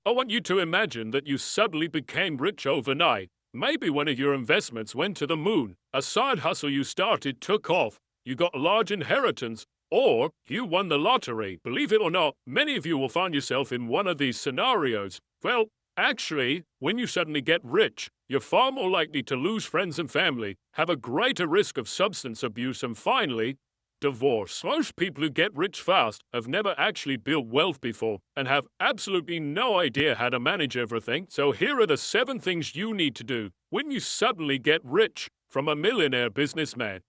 I want you to imagine that you suddenly became rich overnight. Maybe one of your investments went to the moon, a side hustle you started took off, you got a large inheritance, or you won the lottery. Believe it or not, many of you will find yourself in one of these scenarios. Well, actually, when you suddenly get rich, you're far more likely to lose friends and family, have a greater risk of substance abuse, and finally, divorce. Most people who get rich fast have never actually built wealth before and have absolutely no idea how to manage everything. So here are the 7 things you need to do when you suddenly get rich from a millionaire businessman.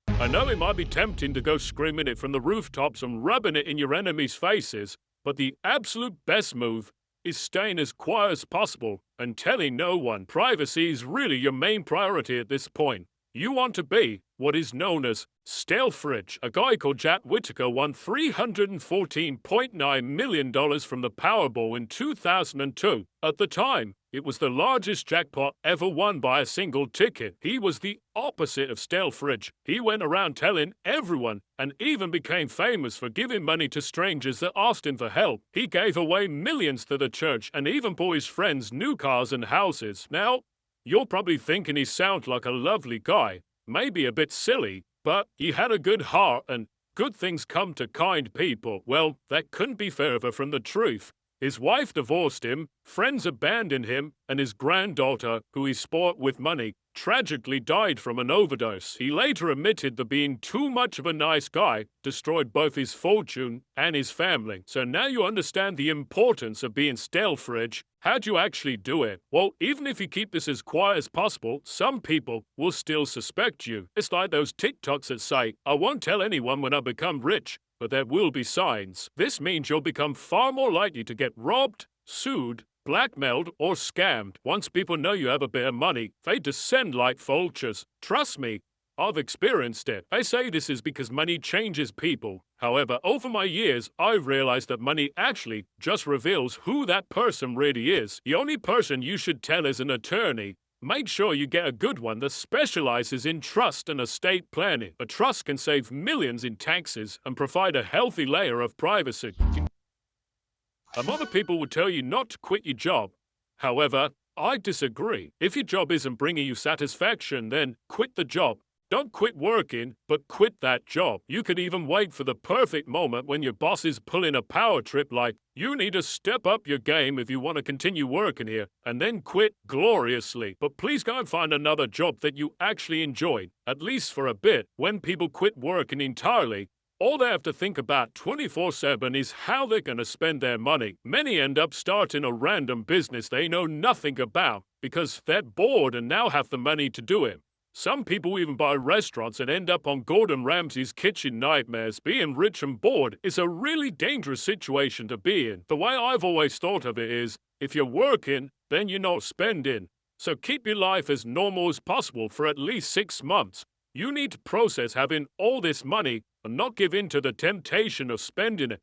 I know it might be tempting to go screaming it from the rooftops and rubbing it in your enemies' faces, but the absolute best move is staying as quiet as possible and telling no one. Privacy is really your main priority at this point. You want to be what is known as stealth rich. A guy called Jack Whittaker won $314.9 million from the Powerball in 2002. At the time, it was the largest jackpot ever won by a single ticket. He was the opposite of stealth rich. He went around telling everyone and even became famous for giving money to strangers that asked him for help. He gave away millions to the church and even bought his friends new cars and houses. Now, you're probably thinking he sounds like a lovely guy, maybe a bit silly, but he had a good heart and good things come to kind people. Well, that couldn't be further from the truth. His wife divorced him, friends abandoned him, and his granddaughter, who he spoilt with money, tragically died from an overdose. He later admitted that being too much of a nice guy destroyed both his fortune and his family. So now you understand the importance of being stealth rich. How'd you actually do it? Well, even if you keep this as quiet as possible, some people will still suspect you. It's like those TikToks that say, I won't tell anyone when I become rich, but there will be signs. This means you'll become far more likely to get robbed, sued, blackmailed, or scammed. Once people know you have a bit of money, they descend like vultures. Trust me, I've experienced it. I say this is because money changes people. However, over my years, I've realized that money actually just reveals who that person really is. The only person you should tell is an attorney. Make sure you get a good one that specializes in trust and estate planning. A trust can save millions in taxes and provide a healthy layer of privacy. Other people will tell you not to quit your job. However, I disagree. If your job isn't bringing you satisfaction, then quit the job. Don't quit working, but quit that job. You could even wait for the perfect moment when your boss is pulling a power trip like, you need to step up your game if you want to continue working here, and then quit gloriously. But please go and find another job that you actually enjoy, at least for a bit. When people quit working entirely, all they have to think about 24/7 is how they're going to spend their money. Many end up starting a random business they know nothing about because they're bored and now have the money to do it. Some people even buy restaurants and end up on Gordon Ramsay's kitchen nightmares. Being rich and bored is a really dangerous situation to be in. The way I've always thought of it is, if you're working, then you're not spending. So keep your life as normal as possible for at least 6 months. You need to process having all this money and not give in to the temptation of spending it.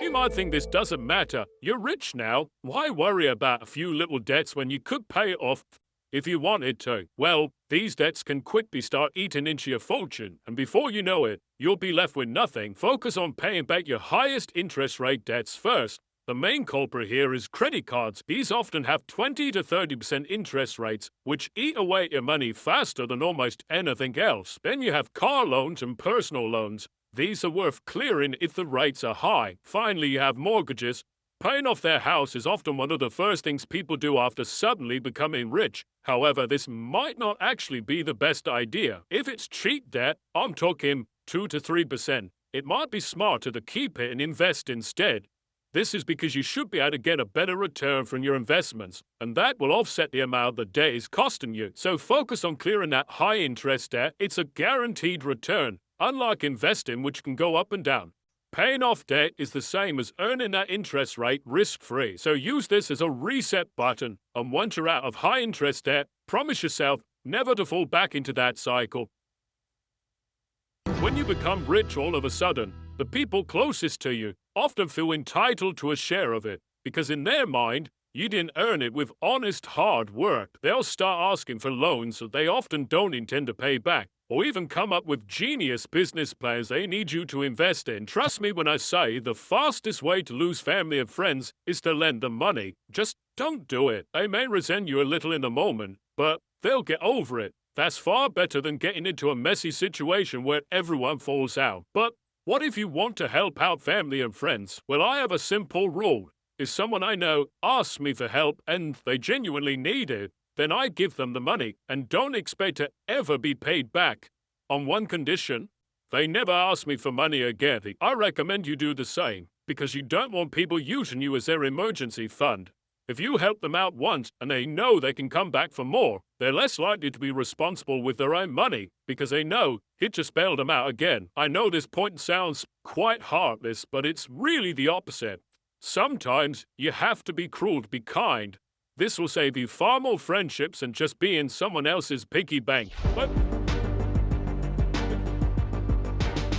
You might think this doesn't matter. You're rich now. Why worry about a few little debts when you could pay it off if you wanted to? Well, these debts can quickly start eating into your fortune, and before you know it, you'll be left with nothing. Focus on paying back your highest interest rate debts first. The main culprit here is credit cards. These often have 20 to 30% interest rates, which eat away at your money faster than almost anything else. Then you have car loans and personal loans. These are worth clearing if the rates are high. Finally, you have mortgages. Paying off their house is often one of the first things people do after suddenly becoming rich. However, this might not actually be the best idea. If it's cheap debt, I'm talking 2 to 3%. It might be smarter to keep it and invest instead. This is because you should be able to get a better return from your investments, and that will offset the amount the debt is costing you. So focus on clearing that high interest debt. It's a guaranteed return, unlike investing, which can go up and down. Paying off debt is the same as earning that interest rate risk-free. So use this as a reset button, and once you're out of high interest debt, promise yourself never to fall back into that cycle. When you become rich all of a sudden, the people closest to you often feel entitled to a share of it, because in their mind, You didn't earn it with honest hard work. They'll start asking for loans that they often don't intend to pay back, or even come up with genius business plans they need you to invest in. Trust me when I say the fastest way to lose family and friends is to lend them money. Just don't do it. They may resent you a little in the moment, but they'll get over it. That's far better than getting into a messy situation where everyone falls out. But what if you want to help out family and friends? Well, I have a simple rule. If someone I know asks me for help and they genuinely need it, then I give them the money and don't expect to ever be paid back. On one condition, they never ask me for money again. I recommend you do the same, because you don't want people using you as their emergency fund. If you help them out once and they know they can come back for more, they're less likely to be responsible with their own money because they know it just bailed them out again. I know this point sounds quite heartless, but it's really the opposite. Sometimes you have to be cruel to be kind. This will save you far more friendships than just being someone else's piggy bank. But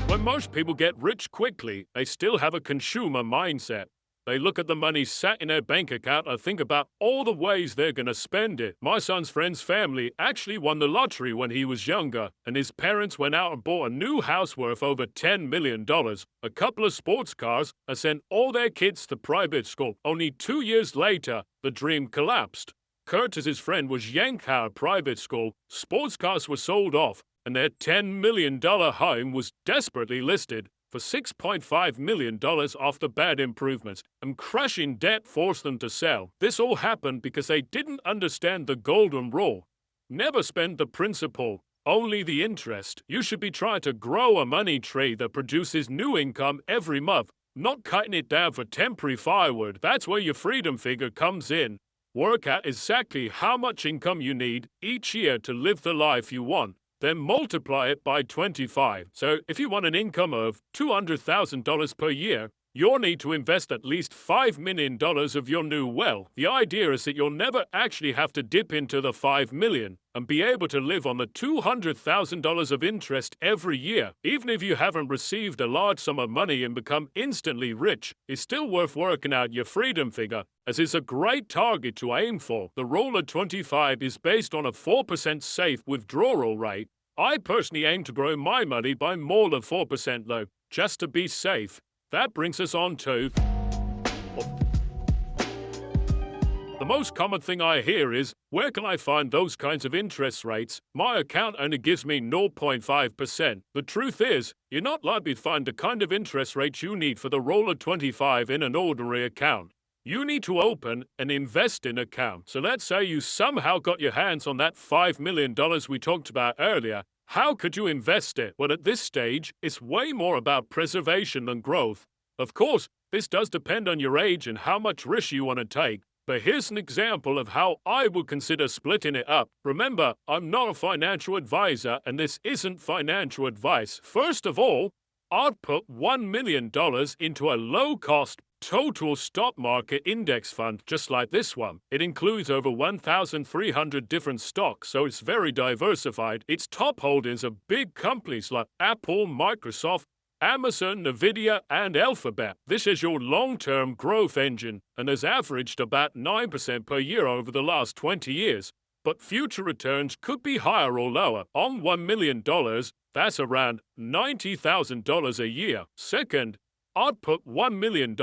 when most people get rich quickly, they still have a consumer mindset. They look at the money sat in their bank account and think about all the ways they're going to spend it. My son's friend's family actually won the lottery when he was younger, and his parents went out and bought a new house worth over $10 million, a couple of sports cars, and sent all their kids to private school. Only 2 years later, the dream collapsed. Curtis's friend was yanked out of private school, sports cars were sold off, and their $10 million home was desperately listed for $6.5 million after bad improvements, and crushing debt forced them to sell. This all happened because they didn't understand the golden rule. Never spend the principal, only the interest. You should be trying to grow a money tree that produces new income every month, not cutting it down for temporary firewood. That's where your freedom figure comes in. Work out exactly how much income you need each year to live the life you want. Then multiply it by 25. So if you want an income of $200,000 per year, you'll need to invest at least $5 million of your new wealth. The idea is that you'll never actually have to dip into the $5 million and be able to live on the $200,000 of interest every year. Even if you haven't received a large sum of money and become instantly rich, it's still worth working out your freedom figure, as it's a great target to aim for. The Rule of 25 is based on a 4% safe withdrawal rate. I personally aim to grow my money by more than 4% though, just to be safe. That brings us on to the most common thing I hear is, where can I find those kinds of interest rates? My account only gives me 0.5%. The truth is, you're not likely to find the kind of interest rates you need for the Rule of 25 in an ordinary account. You need to open an investing account. So let's say you somehow got your hands on that $5 million we talked about earlier. How could you invest it? Well, at this stage, it's way more about preservation than growth. Of course, this does depend on your age and how much risk you want to take. But here's an example of how I would consider splitting it up. Remember, I'm not a financial advisor, and this isn't financial advice. First of all, I'd put $1 million into a low-cost total stock market index fund just like this one. It includes over 1,300 different stocks, so it's very diversified. Its top holdings are big companies like Apple, Microsoft, Amazon, Nvidia, and Alphabet. This is your long-term growth engine and has averaged about 9% per year over the last 20 years. But future returns could be higher or lower. On $1 million, that's around $90,000 a year. Second, I'd put $1 million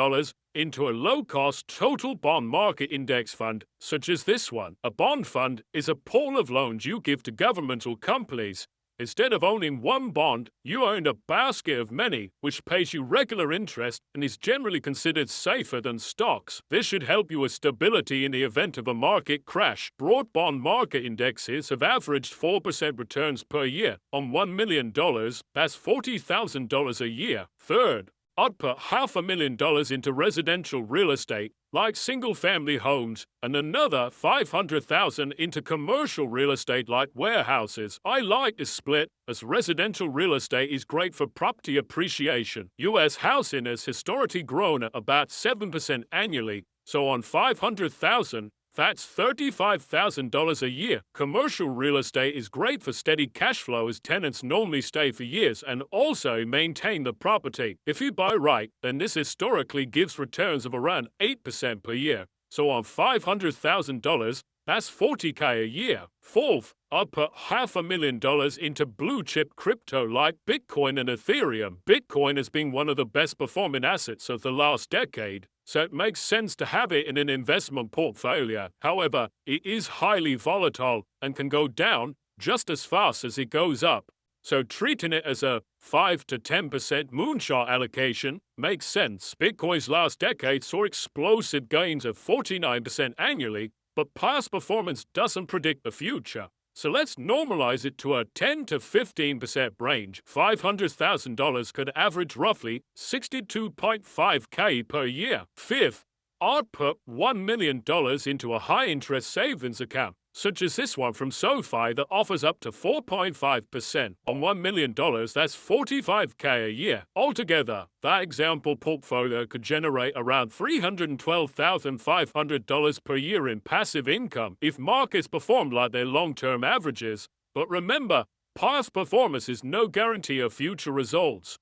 into a low-cost total bond market index fund, such as this one. A bond fund is a pool of loans you give to governmental companies. Instead of owning one bond, you own a basket of many, which pays you regular interest and is generally considered safer than stocks. This should help you with stability in the event of a market crash. Broad bond market indexes have averaged 4% returns per year. On $1 million, that's $40,000 a year. Third, I'd put $500,000 into residential real estate, like single-family homes, and another $500,000 into commercial real estate like warehouses. I like this split, as residential real estate is great for property appreciation. U.S. housing has historically grown at about 7% annually, so on $500,000, that's $35,000 a year. Commercial real estate is great for steady cash flow as tenants normally stay for years and also maintain the property. If you buy right, then this historically gives returns of around 8% per year. So on $500,000, that's $40K a year. Fourth, I'd put $500,000 into blue chip crypto like Bitcoin and Ethereum. Bitcoin has been one of the best performing assets of the last decade, so it makes sense to have it in an investment portfolio. However, it is highly volatile and can go down just as fast as it goes up. So treating it as a 5 to 10% moonshot allocation makes sense. Bitcoin's last decade saw explosive gains of 49% annually, but past performance doesn't predict the future. So let's normalize it to a 10 to 15% range. $500,000 could average roughly 62.5K per year. Fifth, I'd put $1 million into a high-interest savings account, such as this one from SoFi that offers up to 4.5%. On $1 million, that's $45K a year. Altogether, that example portfolio could generate around $312,500 per year in passive income if markets perform like their long-term averages. But remember, past performance is no guarantee of future results.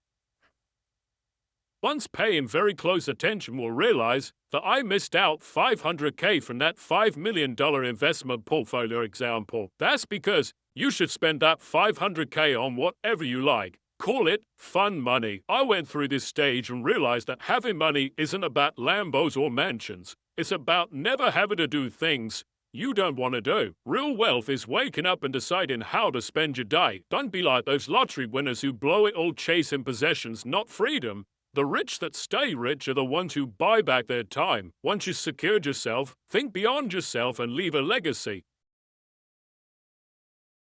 Ones paying very close attention will realize that I missed out $500K from that $5 million investment portfolio example. That's because you should spend that $500K on whatever you like. Call it fun money. I went through this stage and realized that having money isn't about Lambos or mansions. It's about never having to do things you don't want to do. Real wealth is waking up and deciding how to spend your day. Don't be like those lottery winners who blow it all chasing possessions, not freedom. The rich that stay rich are the ones who buy back their time. Once you've secured yourself, think beyond yourself and leave a legacy.